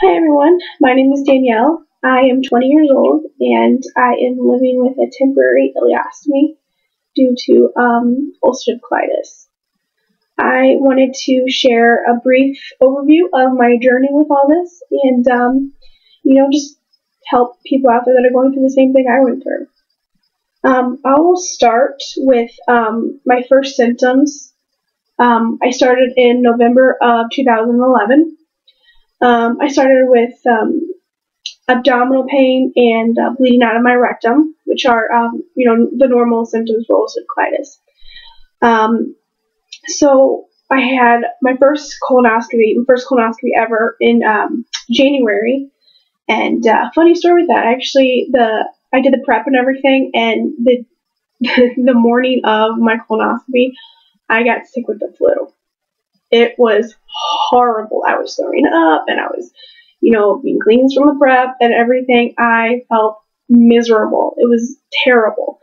Hi everyone, my name is Danielle. I am 20 years old and I am living with a temporary ileostomy due to ulcerative colitis. I wanted to share a brief overview of my journey with all this and, just help people out there that are going through the same thing I went through. I will start with my first symptoms. I started in November of 2011. I started with abdominal pain and bleeding out of my rectum, which are, the normal symptoms for ulcerative colitis. So I had my first colonoscopy ever in January. And funny story with that, actually, I did the prep and everything, and the morning of my colonoscopy, I got sick with the flu. It was horrible. I was throwing up and I was, being cleansed from the prep and everything. I felt miserable. It was terrible.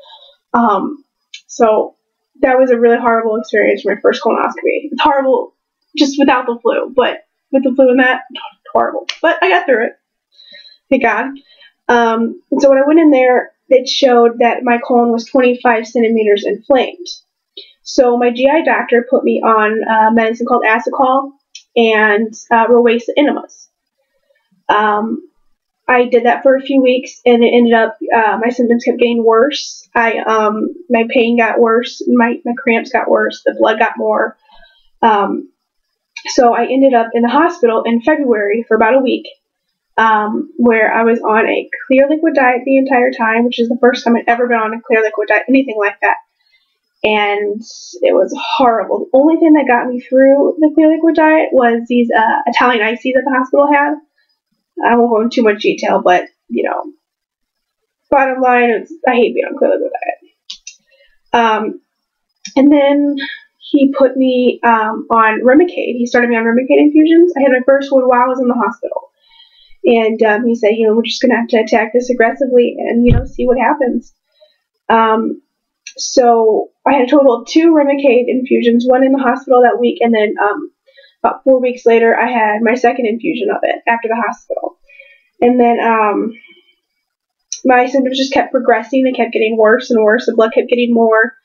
So that was a really horrible experience for my first colonoscopy. It's horrible just without the flu, but with the flu and that, horrible. But I got through it. Thank God. So when I went in there, it showed that my colon was 25 centimeters inflamed. So my GI doctor put me on a medicine called Asacol and Rowase enemas. I did that for a few weeks, and it ended up my symptoms kept getting worse. My pain got worse, my cramps got worse, the blood got more. So I ended up in the hospital in February for about a week, where I was on a clear liquid diet the entire time, which is the first time I'd ever been on a clear liquid diet, anything like that. And it was horrible. The only thing that got me through the clear liquid diet was these Italian ice teas that the hospital had. I won't go into too much detail, but, bottom line is I hate being on clear liquid diet. And then he put me on Remicade. He started me on Remicade infusions. I had my first one while I was in the hospital. And he said, we're just going to have to attack this aggressively and, see what happens. So I had a total of 2 Remicade infusions, one in the hospital that week, and then about 4 weeks later, I had my second infusion of it after the hospital. And then my symptoms just kept progressing. They kept getting worse and worse. The blood kept getting more.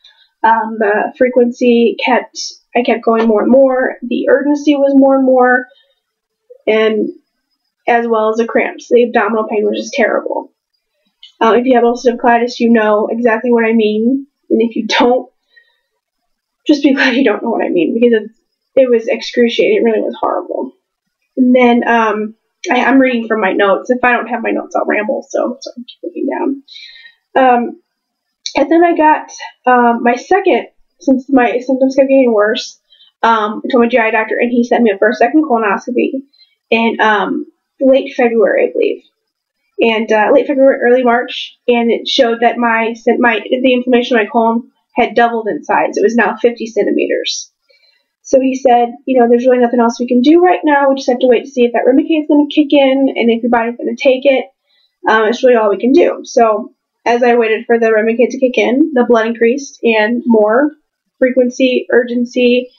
The frequency I kept going more and more. The urgency was more and more, and as well as the cramps. The abdominal pain was just terrible. If you have ulcerative colitis, you know exactly what I mean. And if you don't, just be glad you don't know what I mean, because it was excruciating. It really was horrible. And then I'm reading from my notes. If I don't have my notes, I'll ramble, so I keep looking down. And then I got my second, since my symptoms kept getting worse, I told my GI doctor, and he sent me up for a second colonoscopy in late February, I believe. And late February, early March, and it showed that the inflammation of my colon had doubled in size. It was now 50 centimeters. So he said, there's really nothing else we can do right now. We just have to wait to see if that Remicade is going to kick in and if your body's going to take it. It's really all we can do. So as I waited for the Remicade to kick in, the blood increased and more frequency, urgency,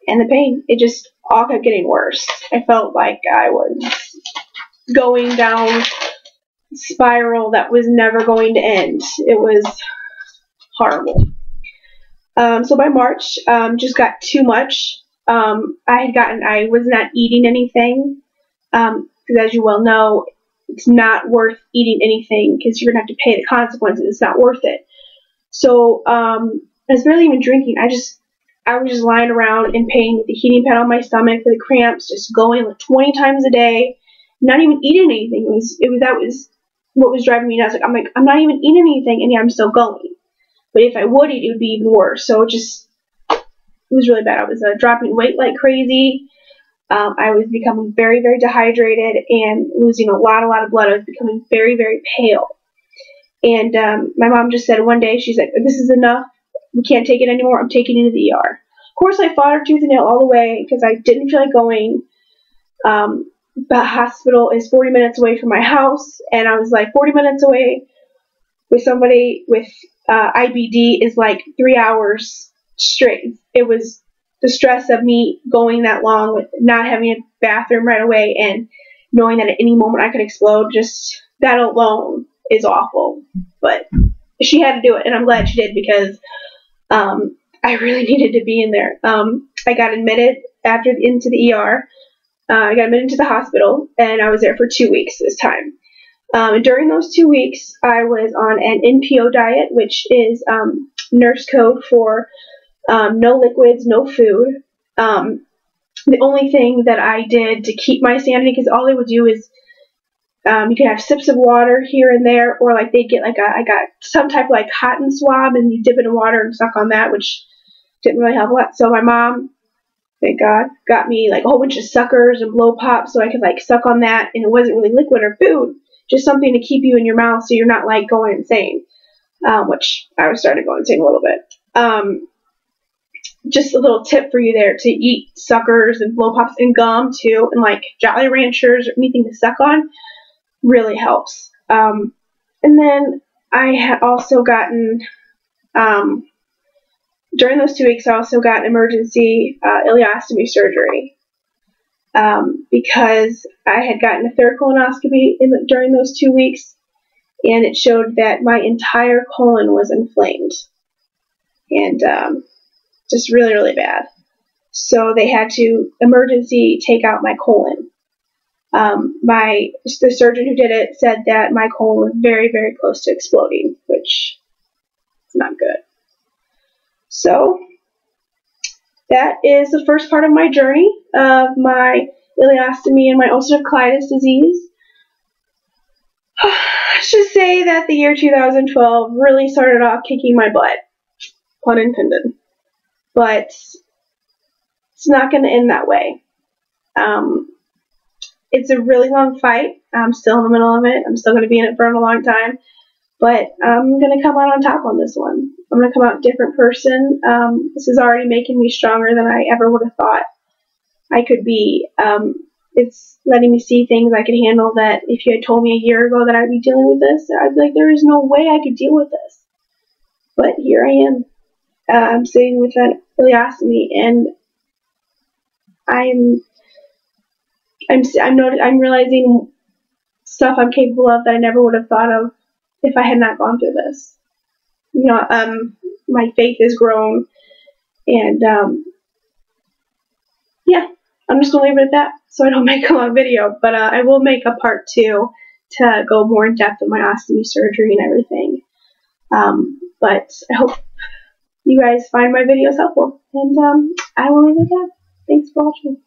and the pain. It just all kept getting worse. I felt like I was going down spiral that was never going to end. It was horrible. So by March, just got too much. I was not eating anything, because as you well know, it's not worth eating anything because you're going to have to pay the consequences. It's not worth it. So I was barely even drinking. I was just lying around in pain with the heating pad on my stomach for the cramps, just going like 20 times a day, not even eating anything. That was what was driving me nuts. I'm not even eating anything, and I'm still going. But if I would eat, it would be even worse. So it was really bad. I was dropping weight like crazy. I was becoming very, very dehydrated and losing a lot of blood. I was becoming very, very pale. And my mom just said one day, she's like, "This is enough. We can't take it anymore. I'm taking you to the ER." Of course, I fought her tooth and nail all the way because I didn't feel like going. The hospital is 40 minutes away from my house, and I was like 40 minutes away with somebody with IBD is like 3 hours straight. It was the stress of me going that long with not having a bathroom right away and knowing that at any moment I could explode, just that alone is awful. But she had to do it, and I'm glad she did, because I really needed to be in there. I got admitted into the ER. I got admitted into the hospital, and I was there for 2 weeks this time. During those 2 weeks, I was on an NPO diet, which is nurse code for no liquids, no food. The only thing that I did to keep my sanity, because all they would do is you could have sips of water here and there, or like they'd get I got some type of like cotton swab, and you dip it in water and suck on that, which didn't really help a lot. So my mom, thank God, got me like a whole bunch of suckers and blow pops so I could like suck on that, and it wasn't really liquid or food, just something to keep you in your mouth so you're not like going insane, which I was starting to go insane a little bit. Just a little tip for you there, to eat suckers and blow pops and gum too, and like Jolly Ranchers or anything to suck on really helps. And then I had also gotten, during those 2 weeks, I also got emergency ileostomy surgery because I had gotten a third colonoscopy during those 2 weeks, and it showed that my entire colon was inflamed, and just really, really bad. So they had to emergency take out my colon. The surgeon who did it said that my colon was very, very close to exploding, which is not good. So that is the first part of my journey of my ileostomy and my ulcerative colitis disease. Let's just say that the year 2012 really started off kicking my butt, pun intended. But it's not going to end that way. It's a really long fight. I'm still in the middle of it. I'm still going to be in it for a long time. But I'm going to come out on top on this one. I'm going to come out a different person. This is already making me stronger than I ever would have thought I could be. It's letting me see things I could handle that if you had told me a year ago that I'd be dealing with this, I'd be like, there is no way I could deal with this. But here I am. I'm sitting with an ileostomy, and I'm realizing stuff I'm capable of that I never would have thought of if I had not gone through this. You know, my faith has grown, and yeah, I'm just gonna leave it at that, so I don't make a long video. But I will make a part 2 to go more in depth with my ostomy surgery and everything. But I hope you guys find my videos helpful, and I will leave it at that. Thanks for watching.